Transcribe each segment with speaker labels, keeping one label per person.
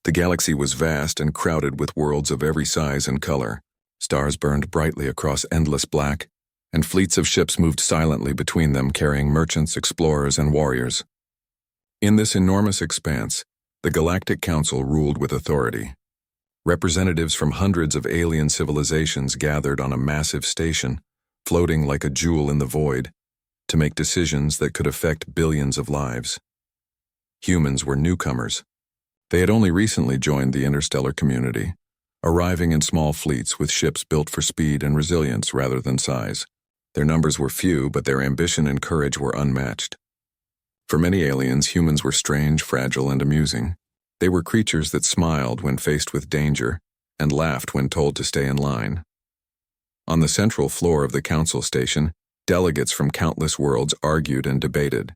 Speaker 1: The galaxy was vast and crowded with worlds of every size and color. Stars burned brightly across endless black, and fleets of ships moved silently between them, carrying merchants, explorers, and warriors. In this enormous expanse, the Galactic Council ruled with authority. Representatives from hundreds of alien civilizations gathered on a massive station, floating like a jewel in the void, to make decisions that could affect billions of lives. Humans were newcomers. They had only recently joined the interstellar community, arriving in small fleets with ships built for speed and resilience rather than size. Their numbers were few, but their ambition and courage were unmatched. For many aliens, humans were strange, fragile, and amusing. They were creatures that smiled when faced with danger and laughed when told to stay in line. On the central floor of the council station, delegates from countless worlds argued and debated.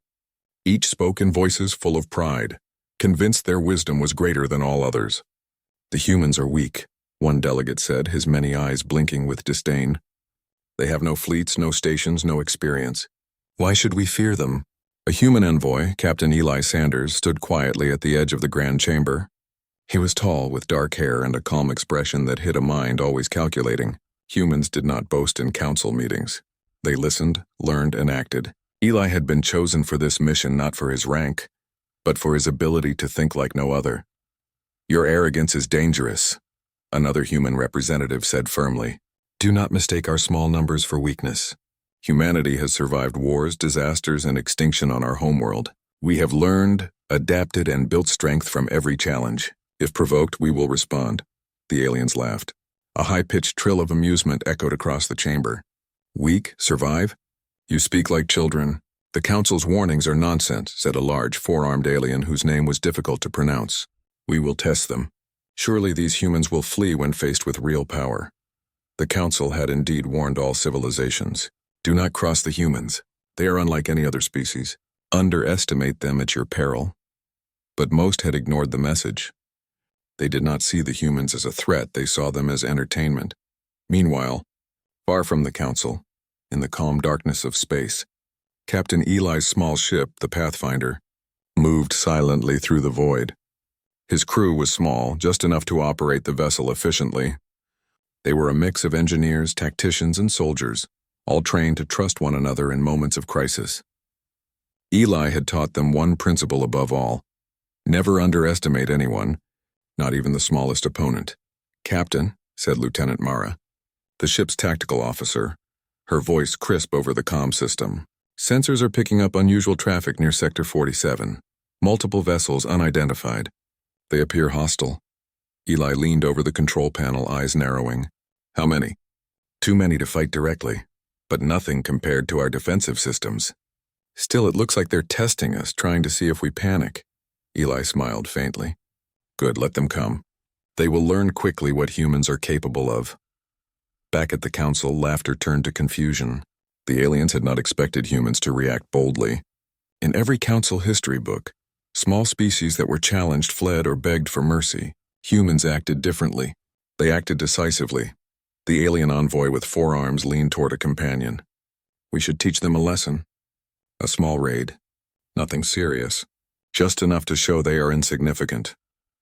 Speaker 1: Each spoke in voices full of pride, convinced their wisdom was greater than all others. "The humans are weak," one delegate said, his many eyes blinking with disdain. "They have no fleets, no stations, no experience. Why should we fear them?" A human envoy, Captain Eli Sanders, stood quietly at the edge of the grand chamber. He was tall, with dark hair and a calm expression that hid a mind always calculating. Humans did not boast in council meetings. They listened, learned, and acted. Eli had been chosen for this mission not for his rank, but for his ability to think like no other. "Your arrogance is dangerous," another human representative said firmly. "Do not mistake our small numbers for weakness. Humanity has survived wars, disasters, and extinction on our homeworld. We have learned, adapted, and built strength from every challenge. If provoked, we will respond." The aliens laughed. A high-pitched trill of amusement echoed across the chamber. "Weak? Survive? You speak like children. The Council's warnings are nonsense," said a large, four-armed alien whose name was difficult to pronounce. "We will test them. Surely these humans will flee when faced with real power." The Council had indeed warned all civilizations. "Do not cross the humans. They are unlike any other species. Underestimate them at your peril." But most had ignored the message. They did not see the humans as a threat, they saw them as entertainment. Meanwhile, far from the Council, in the calm darkness of space, Captain Eli's small ship, the Pathfinder, moved silently through the void. His crew was small, just enough to operate the vessel efficiently. They were a mix of engineers, tacticians, and soldiers, all trained to trust one another in moments of crisis. Eli had taught them one principle above all: never underestimate anyone, not even the smallest opponent. "Captain," said Lieutenant Mara, the ship's tactical officer, her voice crisp over the comm system. "Sensors are picking up unusual traffic near Sector 47. Multiple vessels unidentified. They appear hostile." Eli leaned over the control panel, eyes narrowing. "How many?" "Too many to fight directly, but nothing compared to our defensive systems. Still, it looks like they're testing us, trying to see if we panic." Eli smiled faintly. "Good, let them come. They will learn quickly what humans are capable of." Back at the Council, laughter turned to confusion. The aliens had not expected humans to react boldly. In every Council history book, small species that were challenged fled or begged for mercy. Humans acted differently. They acted decisively. The alien envoy with four arms leaned toward a companion. "We should teach them a lesson. A small raid. Nothing serious. Just enough to show they are insignificant."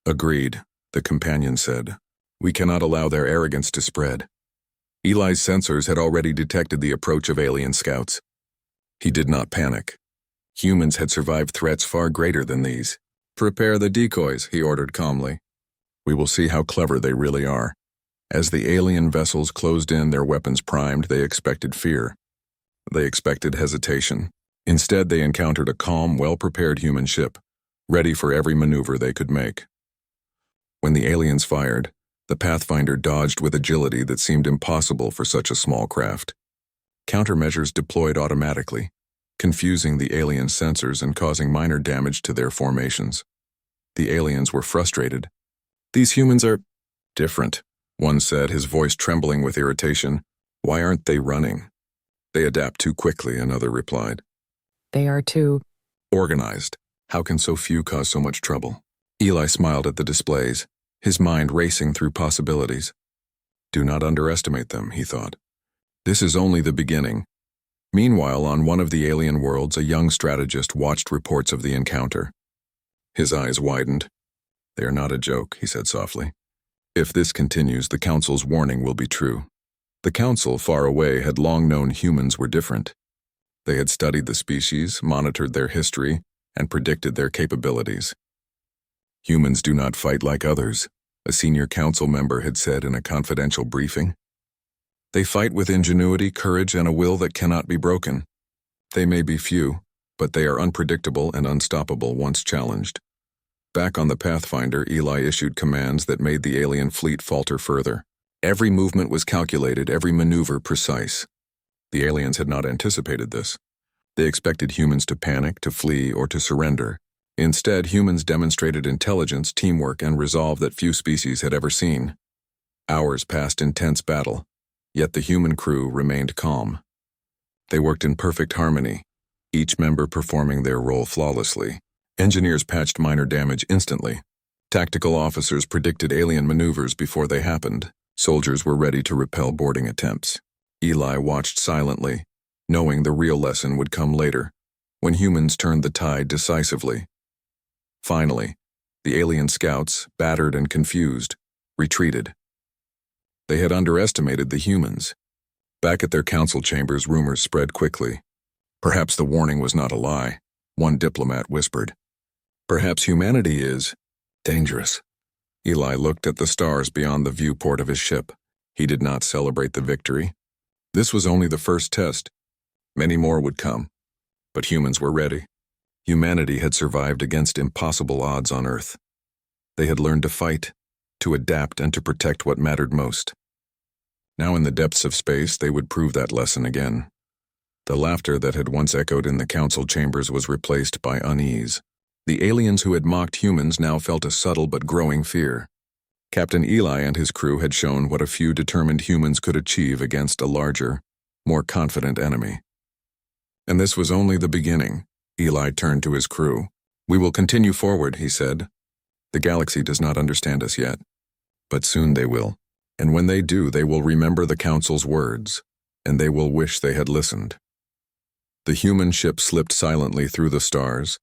Speaker 1: "Agreed," the companion said. "We cannot allow their arrogance to spread." Eli's sensors had already detected the approach of alien scouts. He did not panic. Humans had survived threats far greater than these. "Prepare the decoys," he ordered calmly. "We will see how clever they really are." As the alien vessels closed in, their weapons primed, they expected fear. They expected hesitation. Instead, they encountered a calm, well-prepared human ship, ready for every maneuver they could make. When the aliens fired, the Pathfinder dodged with agility that seemed impossible for such a small craft. Countermeasures deployed automatically, confusing the alien sensors and causing minor damage to their formations. The aliens were frustrated. "These humans are different," one said, his voice trembling with irritation. "Why aren't they running?" "They adapt too quickly," another replied.
Speaker 2: "They are too
Speaker 1: organized. How can so few cause so much trouble?" Eli smiled at the displays, his mind racing through possibilities. "Do not underestimate them," he thought. "This is only the beginning." Meanwhile, on one of the alien worlds, a young strategist watched reports of the encounter. His eyes widened. "They are not a joke," he said softly. "If this continues, the Council's warning will be true." The Council, far away, had long known humans were different. They had studied the species, monitored their history, and predicted their capabilities. "Humans do not fight like others," a senior council member had said in a confidential briefing. "They fight with ingenuity, courage, and a will that cannot be broken. They may be few, but they are unpredictable and unstoppable once challenged." Back on the Pathfinder, Eli issued commands that made the alien fleet falter further. Every movement was calculated, every maneuver precise. The aliens had not anticipated this. They expected humans to panic, to flee, or to surrender. Instead, humans demonstrated intelligence, teamwork, and resolve that few species had ever seen. Hours passed in tense battle, yet the human crew remained calm. They worked in perfect harmony, each member performing their role flawlessly. Engineers patched minor damage instantly. Tactical officers predicted alien maneuvers before they happened. Soldiers were ready to repel boarding attempts. Eli watched silently, knowing the real lesson would come later, when humans turned the tide decisively. Finally, the alien scouts, battered and confused, retreated. They had underestimated the humans. Back at their council chambers, rumors spread quickly. Perhaps the warning was not a lie, one diplomat whispered. Perhaps humanity is dangerous. Eli looked at the stars beyond the viewport of his ship. He did not celebrate the victory. This was only the first test. Many more would come. But humans were ready. Humanity had survived against impossible odds on Earth. They had learned to fight, to adapt, and to protect what mattered most. Now in the depths of space, they would prove that lesson again. The laughter that had once echoed in the council chambers was replaced by unease. The aliens who had mocked humans now felt a subtle but growing fear. Captain Eli and his crew had shown what a few determined humans could achieve against a larger, more confident enemy. And this was only the beginning. Eli turned to his crew. "We will continue forward," he said. "The galaxy does not understand us yet, but soon they will. And when they do, they will remember the Council's words, and they will wish they had listened." The human ship slipped silently through the stars,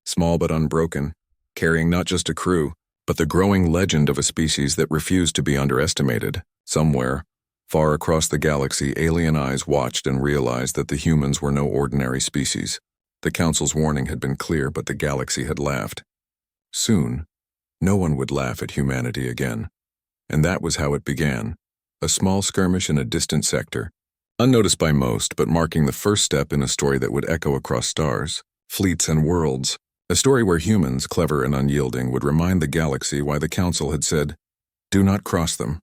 Speaker 1: small but unbroken, carrying not just a crew, but the growing legend of a species that refused to be underestimated. Somewhere, far across the galaxy, alien eyes watched and realized that the humans were no ordinary species. The Council's warning had been clear, but the galaxy had laughed. Soon, no one would laugh at humanity again. And that was how it began, a small skirmish in a distant sector, unnoticed by most, but marking the first step in a story that would echo across stars, fleets, and worlds. A story where humans, clever and unyielding, would remind the galaxy why the Council had said, "Do not cross them."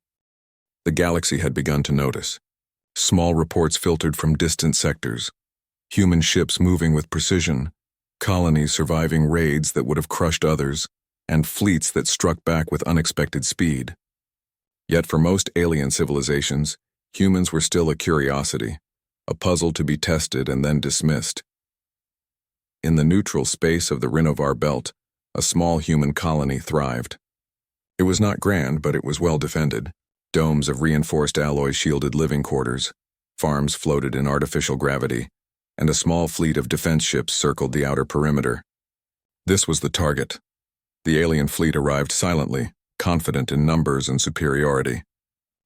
Speaker 1: The galaxy had begun to notice. Small reports filtered from distant sectors, human ships moving with precision, colonies surviving raids that would have crushed others, and fleets that struck back with unexpected speed. Yet for most alien civilizations, humans were still a curiosity, a puzzle to be tested and then dismissed. In the neutral space of the Rinovar Belt, a small human colony thrived. It was not grand, but it was well defended. Domes of reinforced alloy shielded living quarters, farms floated in artificial gravity, and a small fleet of defense ships circled the outer perimeter. This was the target. The alien fleet arrived silently, confident in numbers and superiority.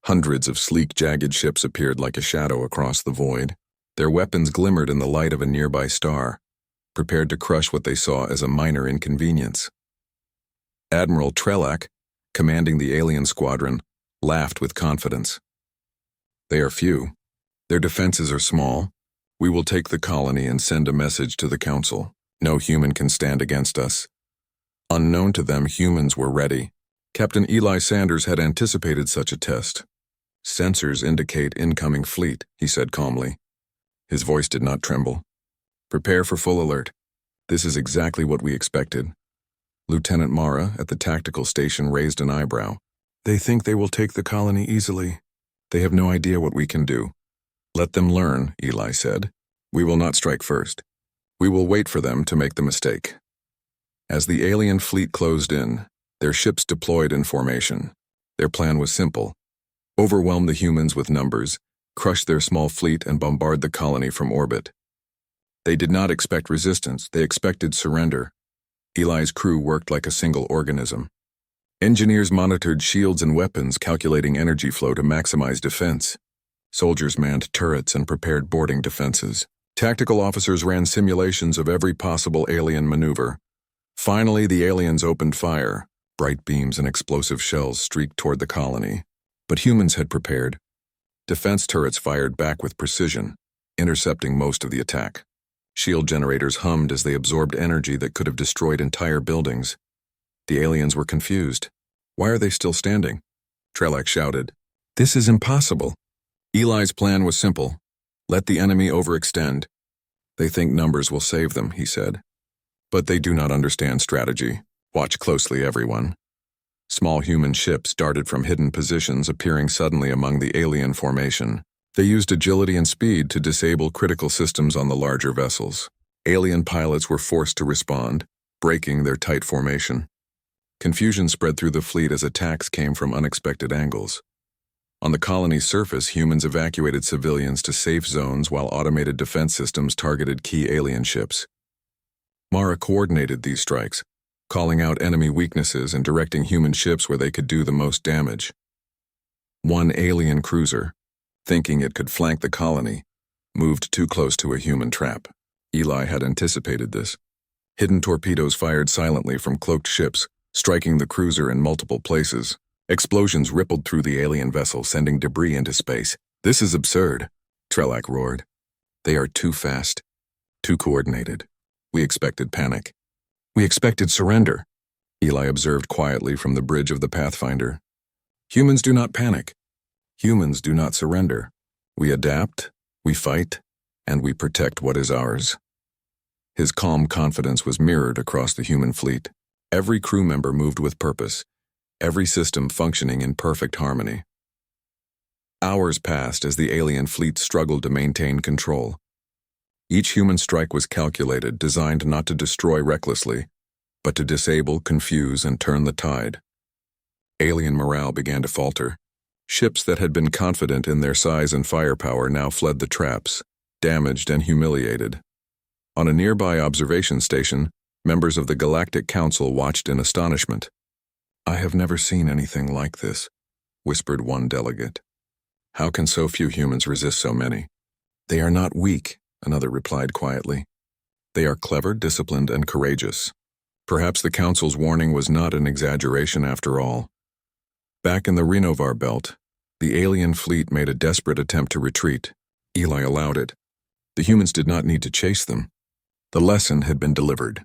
Speaker 1: Hundreds of sleek, jagged ships appeared like a shadow across the void. Their weapons glimmered in the light of a nearby star, prepared to crush what they saw as a minor inconvenience. Admiral Trelak, commanding the alien squadron, laughed with confidence. "They are few. Their defenses are small. We will take the colony and send a message to the Council. No human can stand against us." Unknown to them, humans were ready. Captain Eli Sanders had anticipated such a test. "Sensors indicate incoming fleet," he said calmly. His voice did not tremble. "Prepare for full alert. This is exactly what we expected." Lieutenant Mara at the tactical station raised an eyebrow. "They think they will take the colony easily. They have no idea what we can do." "Let them learn," Eli said. "We will not strike first. We will wait for them to make the mistake." As the alien fleet closed in, their ships deployed in formation. Their plan was simple: overwhelm the humans with numbers, crush their small fleet, and bombard the colony from orbit. They did not expect resistance, they expected surrender. Eli's crew worked like a single organism. Engineers monitored shields and weapons, calculating energy flow to maximize defense. Soldiers manned turrets and prepared boarding defenses. Tactical officers ran simulations of every possible alien maneuver. Finally, the aliens opened fire. Bright beams and explosive shells streaked toward the colony. But humans had prepared. Defense turrets fired back with precision, intercepting most of the attack. Shield generators hummed as they absorbed energy that could have destroyed entire buildings. The aliens were confused. "Why are they still standing?" Trelak shouted. "This is impossible." Eli's plan was simple. Let the enemy overextend. "They think numbers will save them," he said. "But they do not understand strategy. Watch closely, everyone." Small human ships darted from hidden positions, appearing suddenly among the alien formation. They used agility and speed to disable critical systems on the larger vessels. Alien pilots were forced to respond, breaking their tight formation. Confusion spread through the fleet as attacks came from unexpected angles. On the colony's surface, humans evacuated civilians to safe zones while automated defense systems targeted key alien ships. Mara coordinated these strikes, calling out enemy weaknesses and directing human ships where they could do the most damage. One alien cruiser, thinking it could flank the colony, moved too close to a human trap. Eli had anticipated this. Hidden torpedoes fired silently from cloaked ships, striking the cruiser in multiple places. Explosions rippled through the alien vessel, sending debris into space. "This is absurd," Trelak roared. "They are too fast, too coordinated. We expected panic. We expected surrender," Eli observed quietly from the bridge of the Pathfinder. "Humans do not panic. Humans do not surrender. We adapt, we fight, and we protect what is ours." His calm confidence was mirrored across the human fleet. Every crew member moved with purpose, every system functioning in perfect harmony. Hours passed as the alien fleet struggled to maintain control. Each human strike was calculated, designed not to destroy recklessly, but to disable, confuse, and turn the tide. Alien morale began to falter. Ships that had been confident in their size and firepower now fled the traps, damaged and humiliated. On a nearby observation station, members of the Galactic Council watched in astonishment. "I have never seen anything like this," whispered one delegate. "How can so few humans resist so many?" "They are not weak," another replied quietly. "They are clever, disciplined, and courageous." Perhaps the Council's warning was not an exaggeration after all. Back in the Renovar belt, the alien fleet made a desperate attempt to retreat. Eli allowed it. The humans did not need to chase them. The lesson had been delivered.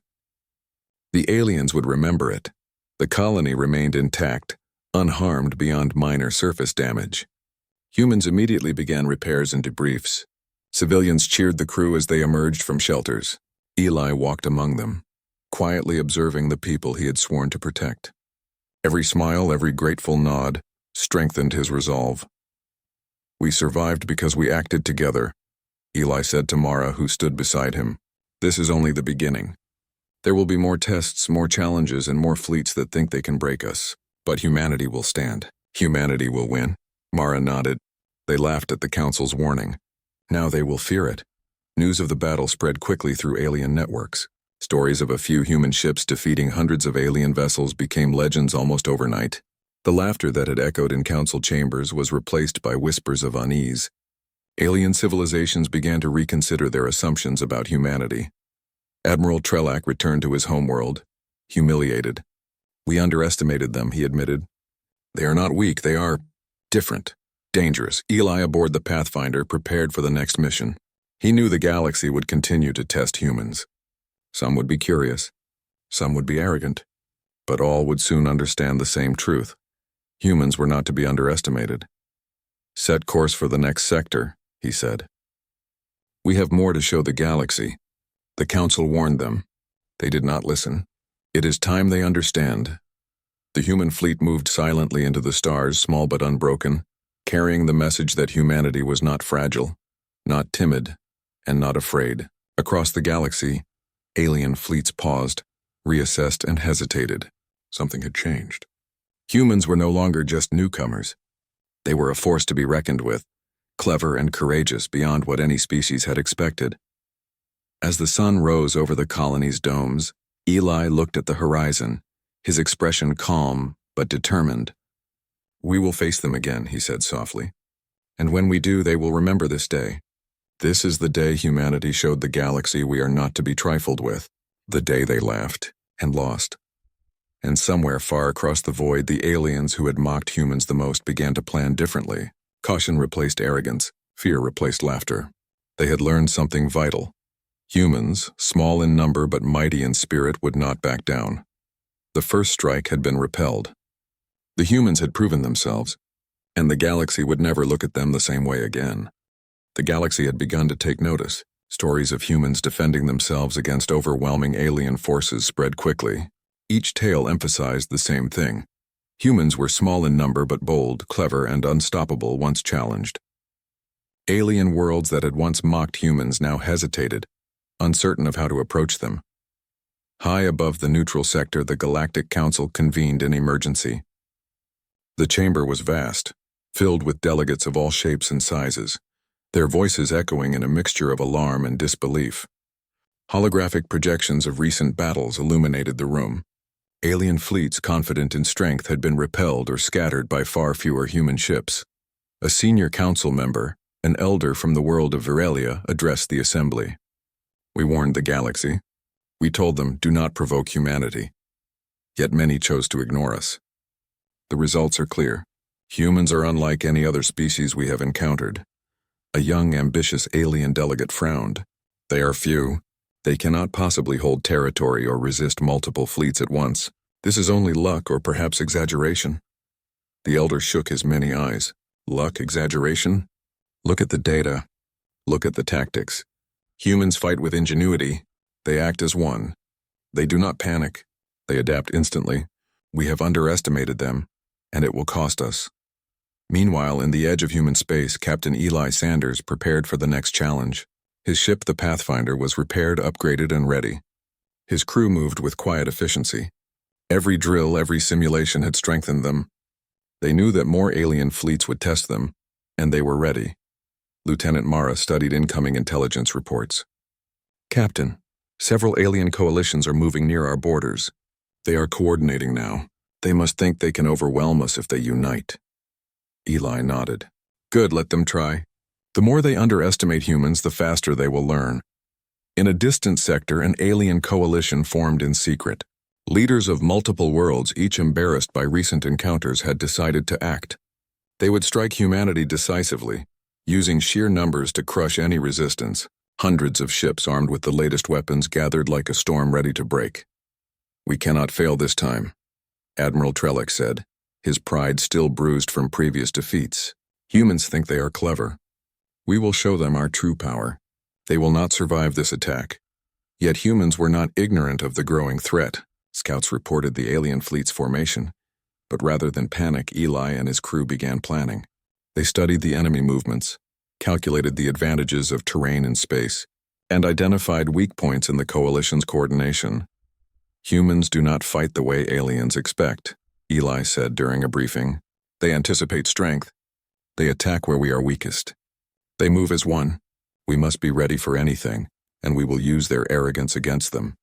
Speaker 1: The aliens would remember it. The colony remained intact, unharmed beyond minor surface damage. Humans immediately began repairs and debriefs. Civilians cheered the crew as they emerged from shelters. Eli walked among them, quietly observing the people he had sworn to protect. Every smile, every grateful nod, strengthened his resolve. "We survived because we acted together," Eli said to Mara, who stood beside him. "This is only the beginning. There will be more tests, more challenges, and more fleets that think they can break us. But humanity will stand. Humanity will win." Mara nodded. They laughed at the Council's warning. Now they will fear it. News of the battle spread quickly through alien networks. Stories of a few human ships defeating hundreds of alien vessels became legends almost overnight. The laughter that had echoed in council chambers was replaced by whispers of unease. Alien civilizations began to reconsider their assumptions about humanity. Admiral Trelak returned to his homeworld, humiliated. "We underestimated them," he admitted. "They are not weak, they are different, dangerous." Eli aboard the Pathfinder, prepared for the next mission. He knew the galaxy would continue to test humans. Some would be curious, some would be arrogant, but all would soon understand the same truth. Humans were not to be underestimated. "Set course for the next sector," he said. "We have more to show the galaxy." The Council warned them. They did not listen. It is time they understand. The human fleet moved silently into the stars, small but unbroken, carrying the message that humanity was not fragile, not timid, and not afraid. Across the galaxy, alien fleets paused, reassessed, and hesitated. Something had changed. Humans were no longer just newcomers. They were a force to be reckoned with, clever and courageous beyond what any species had expected. As the sun rose over the colony's domes, Eli looked at the horizon, his expression calm but determined. "We will face them again," he said softly. "And when we do, they will remember this day. This is the day humanity showed the galaxy we are not to be trifled with, the day they laughed and lost." And somewhere far across the void, the aliens who had mocked humans the most began to plan differently. Caution replaced arrogance, fear replaced laughter. They had learned something vital. Humans, small in number but mighty in spirit, would not back down. The first strike had been repelled. The humans had proven themselves, and the galaxy would never look at them the same way again. The galaxy had begun to take notice. Stories of humans defending themselves against overwhelming alien forces spread quickly. Each tale emphasized the same thing. Humans were small in number but bold, clever, and unstoppable once challenged. Alien worlds that had once mocked humans now hesitated, uncertain of how to approach them. High above the neutral sector, the Galactic Council convened in emergency. The chamber was vast, filled with delegates of all shapes and sizes, their voices echoing in a mixture of alarm and disbelief. Holographic projections of recent battles illuminated the room. Alien fleets confident in strength had been repelled or scattered by far fewer human ships. A senior council member, an elder from the world of Virelia, addressed the assembly. "We warned the galaxy. We told them, do not provoke humanity. Yet many chose to ignore us. The results are clear. Humans are unlike any other species we have encountered." A young, ambitious alien delegate frowned. "They are few. They cannot possibly hold territory or resist multiple fleets at once. This is only luck or perhaps exaggeration." The elder shook his many eyes. "Luck, exaggeration? Look at the data. Look at the tactics. Humans fight with ingenuity. They act as one. They do not panic. They adapt instantly. We have underestimated them, and it will cost us." Meanwhile, in the edge of human space, Captain Eli Sanders prepared for the next challenge. His ship, the Pathfinder, was repaired, upgraded, and ready. His crew moved with quiet efficiency. Every drill, every simulation had strengthened them. They knew that more alien fleets would test them, and they were ready. Lieutenant Mara studied incoming intelligence reports. "Captain, several alien coalitions are moving near our borders. They are coordinating now. They must think they can overwhelm us if they unite." Eli nodded. "Good, let them try. The more they underestimate humans, the faster they will learn." In a distant sector, an alien coalition formed in secret. Leaders of multiple worlds, each embarrassed by recent encounters, had decided to act. They would strike humanity decisively, using sheer numbers to crush any resistance. Hundreds of ships armed with the latest weapons gathered like a storm ready to break. "We cannot fail this time," Admiral Trellick said, his pride still bruised from previous defeats. "Humans think they are clever. We will show them our true power. They will not survive this attack." Yet humans were not ignorant of the growing threat. Scouts reported the alien fleet's formation, but rather than panic, Eli and his crew began planning. They studied the enemy movements, calculated the advantages of terrain and space, and identified weak points in the coalition's coordination. "Humans do not fight the way aliens expect," Eli said during a briefing. "They anticipate strength. They attack where we are weakest. They move as one. We must be ready for anything, and we will use their arrogance against them."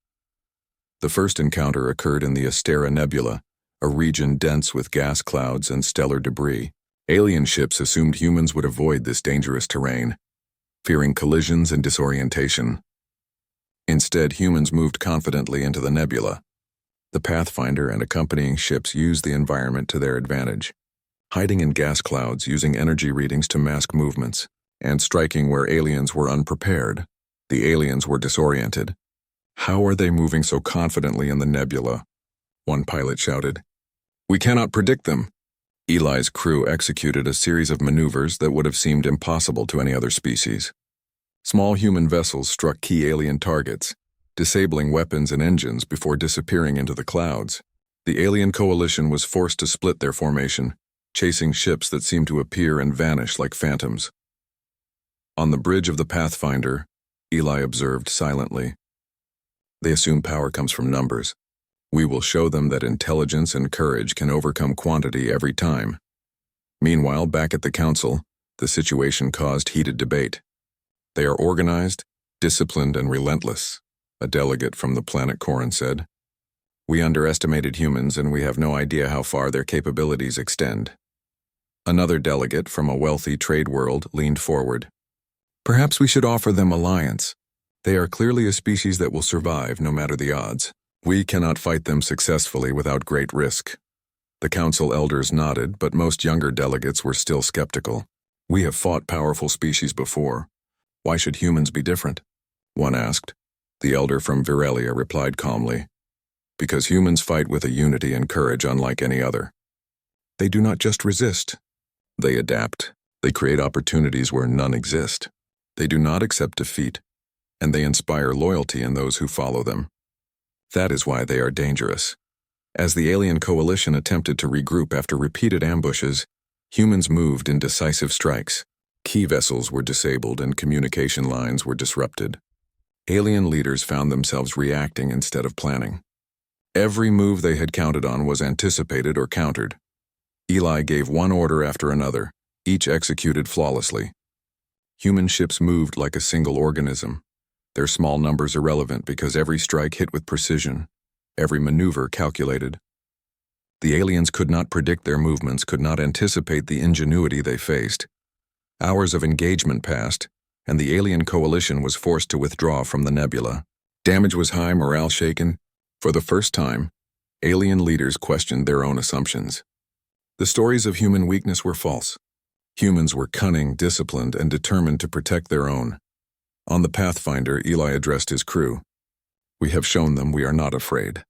Speaker 1: The first encounter occurred in the Astera Nebula, a region dense with gas clouds and stellar debris. Alien ships assumed humans would avoid this dangerous terrain, fearing collisions and disorientation. Instead, humans moved confidently into the nebula. The Pathfinder and accompanying ships used the environment to their advantage, hiding in gas clouds, using energy readings to mask movements, and striking where aliens were unprepared. The aliens were disoriented. "How are they moving so confidently in the nebula?" one pilot shouted. "We cannot predict them." Eli's crew executed a series of maneuvers that would have seemed impossible to any other species. Small human vessels struck key alien targets, disabling weapons and engines before disappearing into the clouds. The alien coalition was forced to split their formation, chasing ships that seemed to appear and vanish like phantoms. On the bridge of the Pathfinder, Eli observed silently. "They assume power comes from numbers. We will show them that intelligence and courage can overcome quantity every time." Meanwhile, back at the council, the situation caused heated debate. "They are organized, disciplined, and relentless," a delegate from the planet Corin said. We underestimated humans and we have no idea how far their capabilities extend. Another delegate from a wealthy trade world leaned forward. Perhaps we should offer them alliance. They are clearly a species that will survive no matter the odds. We cannot fight them successfully without great risk. The council elders nodded, but most younger delegates were still skeptical. We have fought powerful species before. Why should humans be different? One asked. The elder from Virelia replied calmly. Because humans fight with a unity and courage unlike any other. They do not just resist. They adapt. They create opportunities where none exist. They do not accept defeat, and they inspire loyalty in those who follow them. That is why they are dangerous. As the alien coalition attempted to regroup after repeated ambushes, humans moved in decisive strikes. Key vessels were disabled and communication lines were disrupted. Alien leaders found themselves reacting instead of planning. Every move they had counted on was anticipated or countered. Eli gave one order after another, each executed flawlessly. Human ships moved like a single organism. Their small numbers irrelevant because every strike hit with precision, every maneuver calculated. The aliens could not predict their movements, could not anticipate the ingenuity they faced. Hours of engagement passed, and the alien coalition was forced to withdraw from the nebula. Damage was high, morale shaken. For the first time, alien leaders questioned their own assumptions. The stories of human weakness were false. Humans were cunning, disciplined, and determined to protect their own. On the Pathfinder, Eli addressed his crew. We have shown them we are not afraid.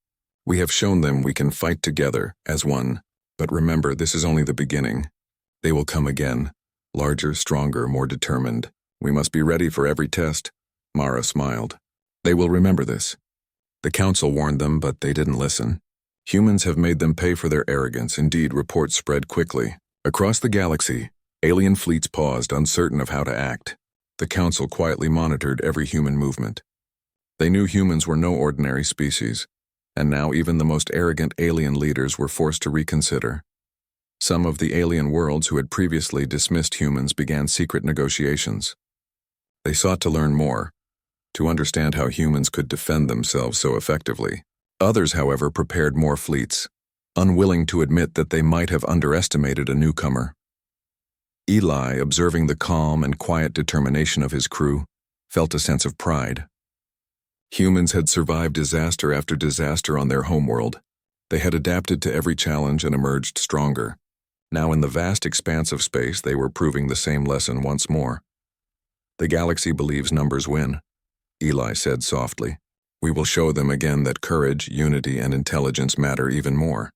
Speaker 1: We have shown them we can fight together as one. But remember, this is only the beginning. They will come again, larger, stronger, more determined. We must be ready for every test. Mara smiled. They will remember this. The council warned them, but they didn't listen. Humans have made them pay for their arrogance. Indeed, reports spread quickly. Across the galaxy, alien fleets paused, uncertain of how to act. The council quietly monitored every human movement. They knew humans were no ordinary species, and now even the most arrogant alien leaders were forced to reconsider. Some of the alien worlds who had previously dismissed humans began secret negotiations. They sought to learn more, to understand how humans could defend themselves so effectively. Others, however, prepared more fleets, unwilling to admit that they might have underestimated a newcomer. Eli, observing the calm and quiet determination of his crew, felt a sense of pride. Humans had survived disaster after disaster on their homeworld. They had adapted to every challenge and emerged stronger. Now in the vast expanse of space, they were proving the same lesson once more. The galaxy believes numbers win, Eli said softly. We will show them again that courage, unity, and intelligence matter even more.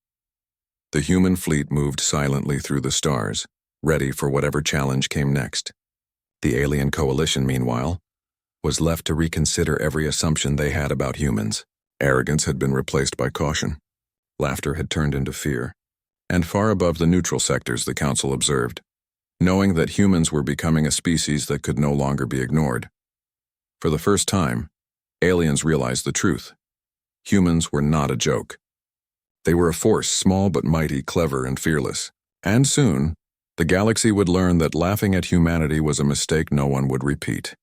Speaker 1: The human fleet moved silently through the stars, ready for whatever challenge came next. The alien coalition, meanwhile, was left to reconsider every assumption they had about humans. Arrogance had been replaced by caution. Laughter had turned into fear. And far above the neutral sectors, the council observed, knowing that humans were becoming a species that could no longer be ignored. For the first time, aliens realized the truth. Humans were not a joke. They were a force, small but mighty, clever and fearless. And soon, the galaxy would learn that laughing at humanity was a mistake no one would repeat.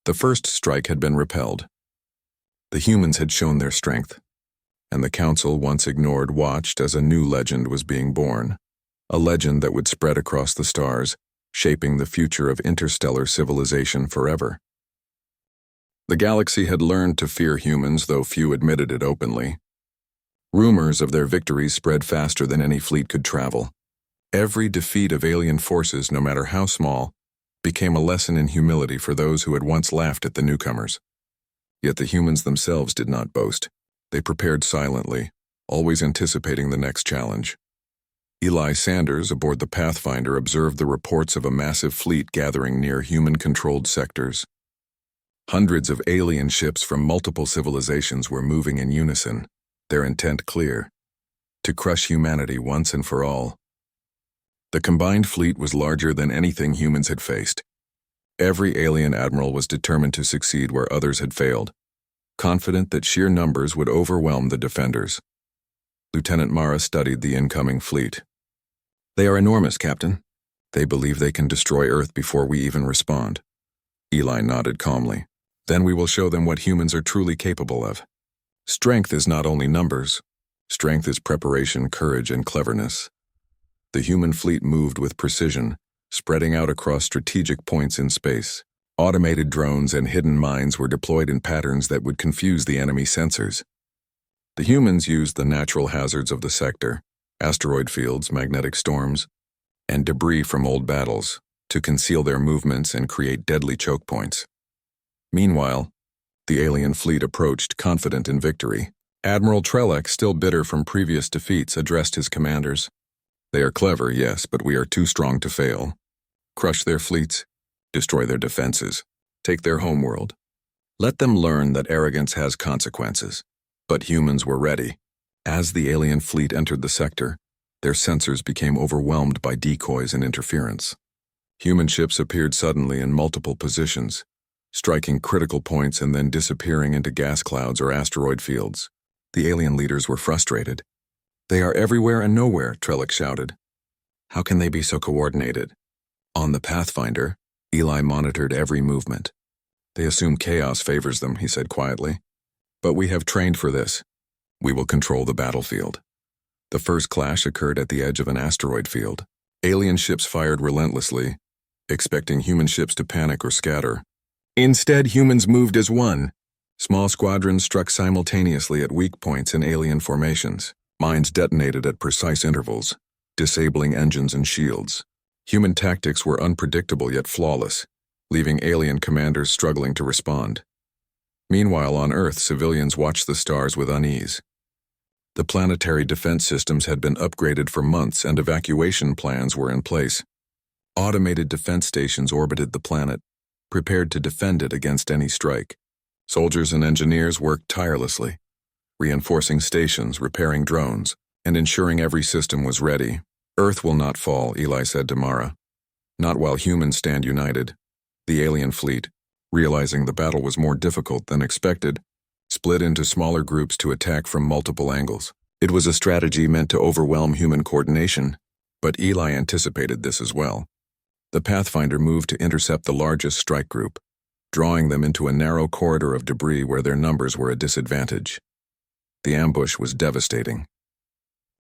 Speaker 1: The first strike had been repelled. The humans had shown their strength, and the council, once ignored, watched as a new legend was being born, a legend that would spread across the stars, shaping the future of interstellar civilization forever. The galaxy had learned to fear humans, though few admitted it openly. Rumors of their victories spread faster than any fleet could travel. Every defeat of alien forces, no matter how small, became a lesson in humility for those who had once laughed at the newcomers. Yet the humans themselves did not boast. They prepared silently, always anticipating the next challenge. Eli Sanders, aboard the Pathfinder, observed the reports of a massive fleet gathering near human-controlled sectors. Hundreds of alien ships from multiple civilizations were moving in unison, their intent clear: to crush humanity once and for all. The combined fleet was larger than anything humans had faced. Every alien admiral was determined to succeed where others had failed, confident that sheer numbers would overwhelm the defenders. Lieutenant Mara studied the incoming fleet. They are enormous, Captain. They believe they can destroy Earth before we even respond. Eli nodded calmly. Then we will show them what humans are truly capable of. Strength is not only numbers. Strength is preparation, courage, and cleverness. The human fleet moved with precision, spreading out across strategic points in space. Automated drones and hidden mines were deployed in patterns that would confuse the enemy sensors. The humans used the natural hazards of the sector, asteroid fields, magnetic storms, and debris from old battles, to conceal their movements and create deadly choke points. Meanwhile, the alien fleet approached, confident in victory. Admiral Trelek, still bitter from previous defeats, addressed his commanders. They are clever, yes, but we are too strong to fail. Crush their fleets, destroy their defenses, take their homeworld. Let them learn that arrogance has consequences. But humans were ready. As the alien fleet entered the sector, their sensors became overwhelmed by decoys and interference. Human ships appeared suddenly in multiple positions, striking critical points and then disappearing into gas clouds or asteroid fields. The alien leaders were frustrated. "They are everywhere and nowhere," Trelek shouted. "How can they be so coordinated?" On the Pathfinder, Eli monitored every movement. "They assume chaos favors them," he said quietly. "But we have trained for this. We will control the battlefield." The first clash occurred at the edge of an asteroid field. Alien ships fired relentlessly, expecting human ships to panic or scatter. Instead, humans moved as one. Small squadrons struck simultaneously at weak points in alien formations. Mines detonated at precise intervals, disabling engines and shields. Human tactics were unpredictable yet flawless, leaving alien commanders struggling to respond. Meanwhile, on Earth, civilians watched the stars with unease. The planetary defense systems had been upgraded for months and evacuation plans were in place. Automated defense stations orbited the planet, prepared to defend it against any strike. Soldiers and engineers worked tirelessly, reinforcing stations, repairing drones, and ensuring every system was ready. "Earth will not fall," Eli said to Mara. "Not while humans stand united." The alien fleet, realizing the battle was more difficult than expected, split into smaller groups to attack from multiple angles. It was a strategy meant to overwhelm human coordination, but Eli anticipated this as well. The Pathfinder moved to intercept the largest strike group, drawing them into a narrow corridor of debris where their numbers were a disadvantage. The ambush was devastating.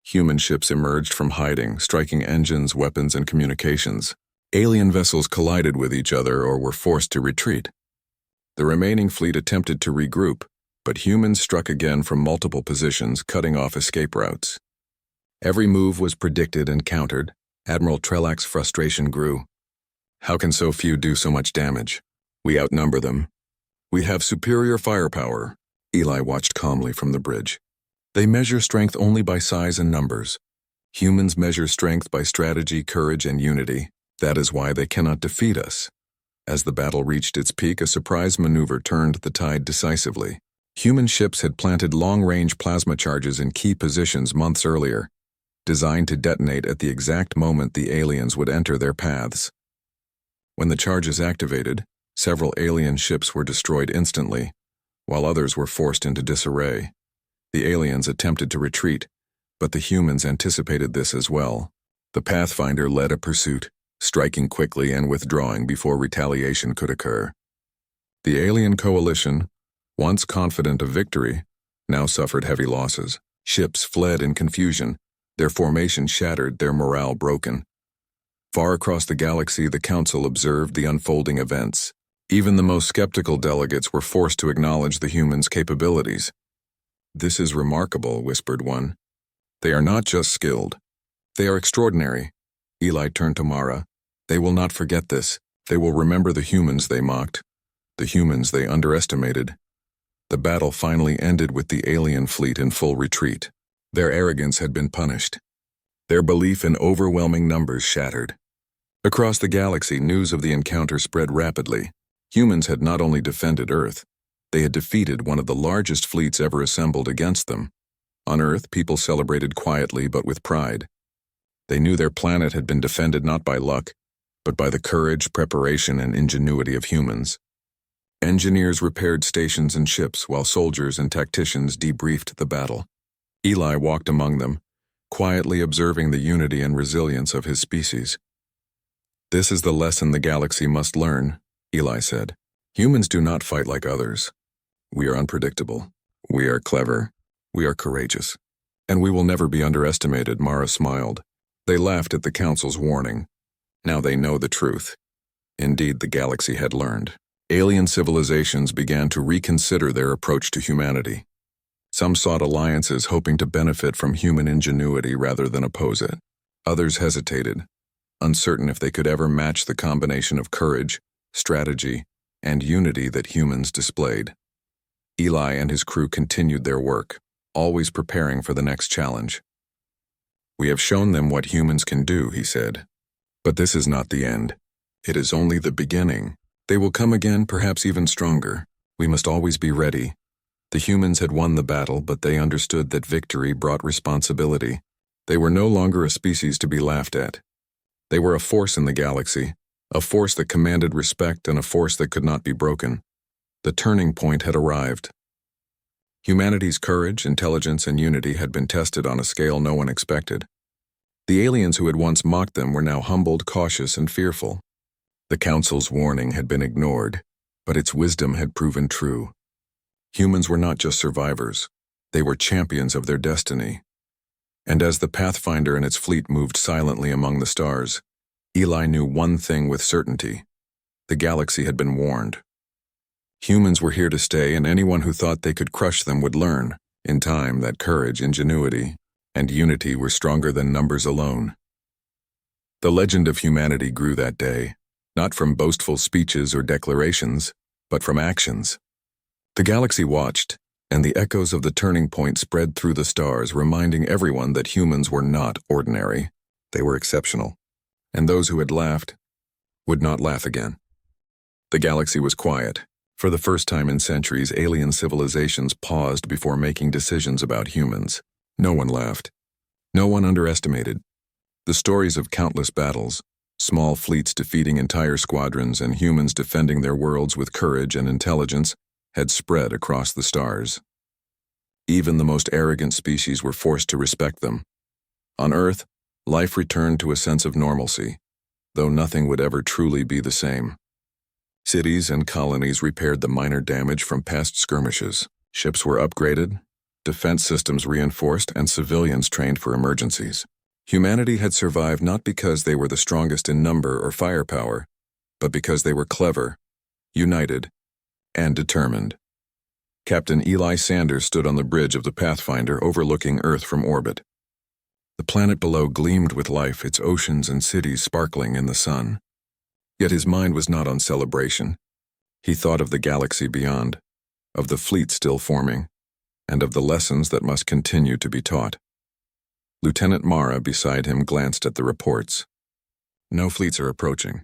Speaker 1: Human ships emerged from hiding, striking engines, weapons, and communications. Alien vessels collided with each other or were forced to retreat. The remaining fleet attempted to regroup, but humans struck again from multiple positions, cutting off escape routes. Every move was predicted and countered. Admiral Trelak's frustration grew. "How can so few do so much damage? We outnumber them. We have superior firepower." Eli watched calmly from the bridge. "They measure strength only by size and numbers. Humans measure strength by strategy, courage, and unity. That is why they cannot defeat us." As the battle reached its peak, a surprise maneuver turned the tide decisively. Human ships had planted long-range plasma charges in key positions months earlier, designed to detonate at the exact moment the aliens would enter their paths. When the charges activated, several alien ships were destroyed instantly, while others were forced into disarray. The aliens attempted to retreat, but the humans anticipated this as well. The Pathfinder led a pursuit, striking quickly and withdrawing before retaliation could occur. The alien coalition, once confident of victory, now suffered heavy losses. Ships fled in confusion, their formation shattered, their morale broken. Far across the galaxy, the Council observed the unfolding events. Even the most skeptical delegates were forced to acknowledge the humans' capabilities. "This is remarkable," whispered one. "They are not just skilled. They are extraordinary." Eli turned to Mara. "They will not forget this. They will remember the humans they mocked, the humans they underestimated." The battle finally ended with the alien fleet in full retreat. Their arrogance had been punished. Their belief in overwhelming numbers shattered. Across the galaxy, news of the encounter spread rapidly. Humans had not only defended Earth, they had defeated one of the largest fleets ever assembled against them. On Earth, people celebrated quietly but with pride. They knew their planet had been defended not by luck, but by the courage, preparation, and ingenuity of humans. Engineers repaired stations and ships while soldiers and tacticians debriefed the battle. Eli walked among them, quietly observing the unity and resilience of his species. "This is the lesson the galaxy must learn," Eli said. "Humans do not fight like others. We are unpredictable. We are clever. We are courageous. And we will never be underestimated, Mara smiled. They laughed at the Council's warning. Now they know the truth. Indeed, the galaxy had learned. Alien civilizations began to reconsider their approach to humanity. Some sought alliances hoping to benefit from human ingenuity rather than oppose it. Others hesitated, uncertain if they could ever match the combination of courage, strategy, and unity that humans displayed. Eli and his crew continued their work, always preparing for the next challenge. We have shown them what humans can do, he said. But this is not the end. It is only the beginning. They will come again, perhaps even stronger. We must always be ready. The humans had won the battle, but they understood that victory brought responsibility. They were no longer a species to be laughed at. They were a force in the galaxy, a force that commanded respect and a force that could not be broken. The turning point had arrived. Humanity's courage, intelligence, and unity had been tested on a scale no one expected. The aliens who had once mocked them were now humbled, cautious, and fearful. The Council's warning had been ignored, but its wisdom had proven true. Humans were not just survivors. They were champions of their destiny. And as the Pathfinder and its fleet moved silently among the stars, Eli knew one thing with certainty. The galaxy had been warned. Humans were here to stay, and anyone who thought they could crush them would learn, in time, that courage, ingenuity, and unity were stronger than numbers alone. The legend of humanity grew that day, not from boastful speeches or declarations, but from actions. The galaxy watched, and the echoes of the turning point spread through the stars, reminding everyone that humans were not ordinary. They were exceptional. And those who had laughed would not laugh again. The galaxy was quiet. For the first time in centuries, alien civilizations paused before making decisions about humans. No one laughed. No one underestimated. The stories of countless battles, small fleets defeating entire squadrons and humans defending their worlds with courage and intelligence, had spread across the stars. Even the most arrogant species were forced to respect them. On Earth, life returned to a sense of normalcy, though nothing would ever truly be the same. Cities and colonies repaired the minor damage from past skirmishes. Ships were upgraded, defense systems reinforced, and civilians trained for emergencies. Humanity had survived not because they were the strongest in number or firepower, but because they were clever, united, and determined. Captain Eli Sanders stood on the bridge of the Pathfinder overlooking Earth from orbit. The planet below gleamed with life, its oceans and cities sparkling in the sun. Yet his mind was not on celebration. He thought of the galaxy beyond, of the fleet still forming, and of the lessons that must continue to be taught. Lieutenant Mara beside him glanced at the reports. No fleets are approaching.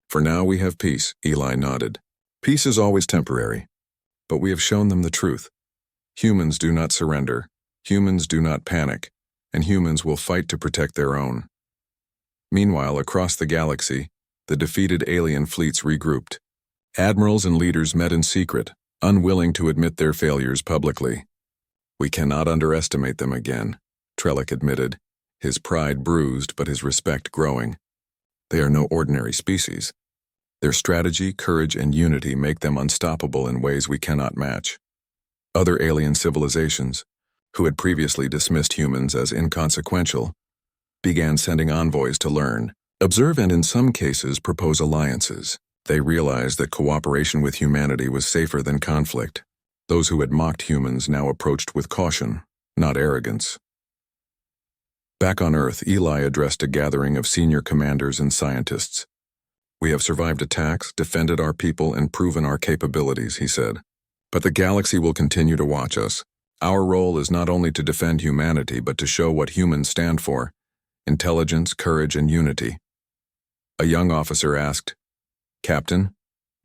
Speaker 1: For now we have peace, Eli nodded. Peace is always temporary. But we have shown them the truth. Humans do not surrender, humans do not panic, and humans will fight to protect their own. Meanwhile, across the galaxy, the defeated alien fleets regrouped. Admirals and leaders met in secret, unwilling to admit their failures publicly. We cannot underestimate them again, Trellick admitted, his pride bruised but his respect growing. They are no ordinary species. Their strategy, courage, and unity make them unstoppable in ways we cannot match. Other alien civilizations, who had previously dismissed humans as inconsequential, began sending envoys to learn, observe, and in some cases propose alliances. They realized that cooperation with humanity was safer than conflict. Those who had mocked humans now approached with caution, not arrogance. Back on Earth, Eli addressed a gathering of senior commanders and scientists. We have survived attacks, defended our people, and proven our capabilities, he said. But the galaxy will continue to watch us. Our role is not only to defend humanity, but to show what humans stand for: intelligence, courage, and unity. A young officer asked, "Captain,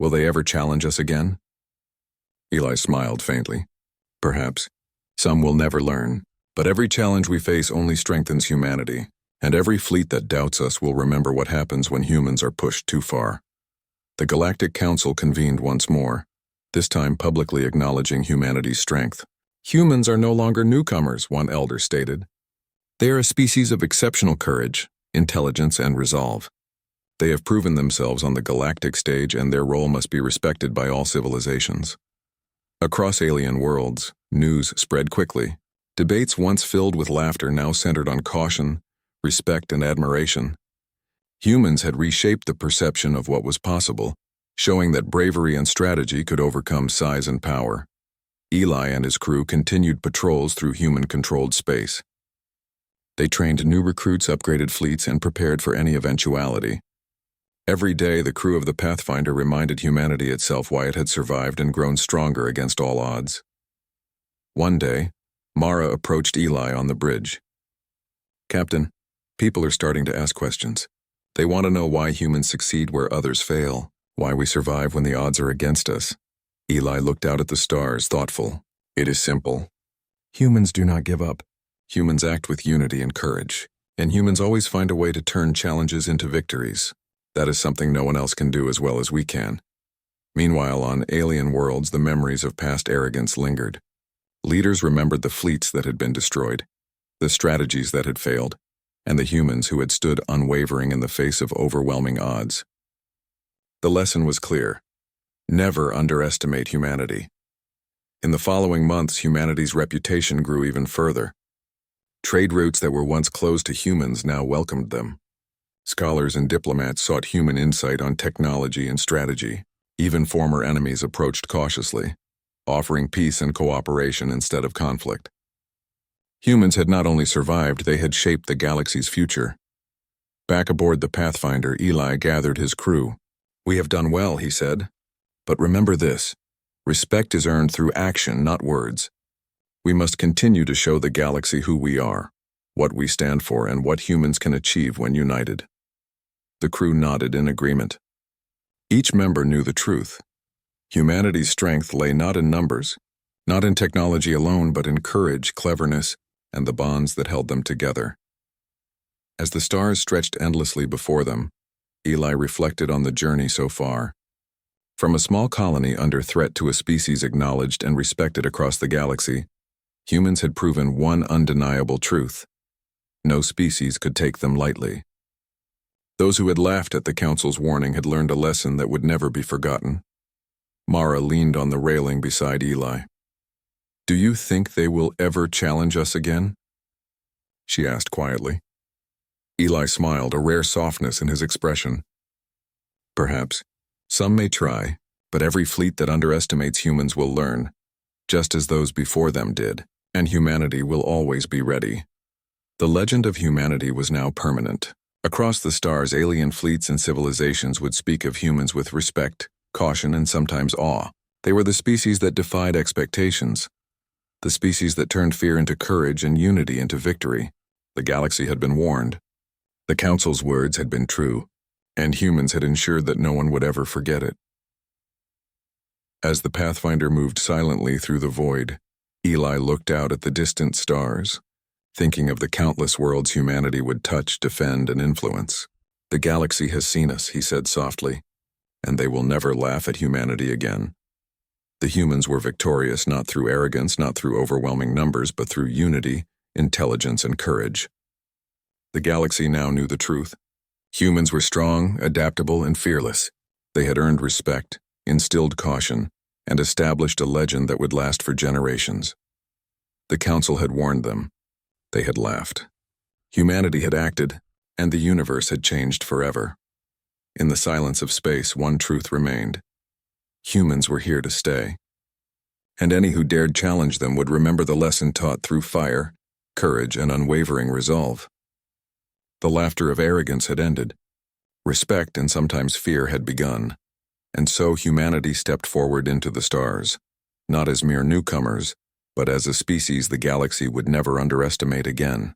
Speaker 1: will they ever challenge us again?" Eli smiled faintly. Perhaps. Some will never learn. But every challenge we face only strengthens humanity. And every fleet that doubts us will remember what happens when humans are pushed too far. The Galactic Council convened once more, this time publicly acknowledging humanity's strength. Humans are no longer newcomers, one elder stated. They are a species of exceptional courage, intelligence, and resolve. They have proven themselves on the galactic stage, and their role must be respected by all civilizations. Across alien worlds, news spread quickly. Debates once filled with laughter now centered on caution, respect, and admiration. Humans had reshaped the perception of what was possible, showing that bravery and strategy could overcome size and power. Eli and his crew continued patrols through human-controlled space. They trained new recruits, upgraded fleets, and prepared for any eventuality. Every day, the crew of the Pathfinder reminded humanity itself why it had survived and grown stronger against all odds. One day, Mara approached Eli on the bridge. "Captain, people are starting to ask questions. They want to know why humans succeed where others fail, why we survive when the odds are against us." Eli looked out at the stars, thoughtful. "It is simple. Humans do not give up. Humans act with unity and courage, and humans always find a way to turn challenges into victories. That is something no one else can do as well as we can." Meanwhile, on alien worlds, the memories of past arrogance lingered. Leaders remembered the fleets that had been destroyed, the strategies that had failed, and the humans who had stood unwavering in the face of overwhelming odds. The lesson was clear: never underestimate humanity. In the following months, humanity's reputation grew even further. Trade routes that were once closed to humans now welcomed them. Scholars and diplomats sought human insight on technology and strategy. Even former enemies approached cautiously, offering peace and cooperation instead of conflict. Humans had not only survived, they had shaped the galaxy's future. Back aboard the Pathfinder, Eli gathered his crew. "We have done well," he said. "But remember this: respect is earned through action, not words. We must continue to show the galaxy who we are, what we stand for, and what humans can achieve when united." The crew nodded in agreement. Each member knew the truth. Humanity's strength lay not in numbers, not in technology alone, but in courage, cleverness, and the bonds that held them together. As the stars stretched endlessly before them, Eli reflected on the journey so far. From a small colony under threat to a species acknowledged and respected across the galaxy, humans had proven one undeniable truth: no species could take them lightly. Those who had laughed at the Council's warning had learned a lesson that would never be forgotten. Mara leaned on the railing beside Eli. "Do you think they will ever challenge us again?" she asked quietly. Eli smiled, a rare softness in his expression. "Perhaps. Some may try, but every fleet that underestimates humans will learn, just as those before them did, and humanity will always be ready." The legend of humanity was now permanent. Across the stars, alien fleets and civilizations would speak of humans with respect, caution, and sometimes awe. They were the species that defied expectations, the species that turned fear into courage and unity into victory. The galaxy had been warned. The Council's words had been true, and humans had ensured that no one would ever forget it. As the Pathfinder moved silently through the void, Eli looked out at the distant stars, thinking of the countless worlds humanity would touch, defend, and influence. "The galaxy has seen us," he said softly, "and they will never laugh at humanity again." The humans were victorious not through arrogance, not through overwhelming numbers, but through unity, intelligence, and courage. The galaxy now knew the truth. Humans were strong, adaptable, and fearless. They had earned respect, instilled caution, and established a legend that would last for generations. The Council had warned them. They had laughed. Humanity had acted, and the universe had changed forever. In the silence of space, one truth remained: humans were here to stay. And any who dared challenge them would remember the lesson taught through fire, courage, and unwavering resolve. The laughter of arrogance had ended. Respect and sometimes fear had begun. And so humanity stepped forward into the stars, not as mere newcomers, but as a species the galaxy would never underestimate again.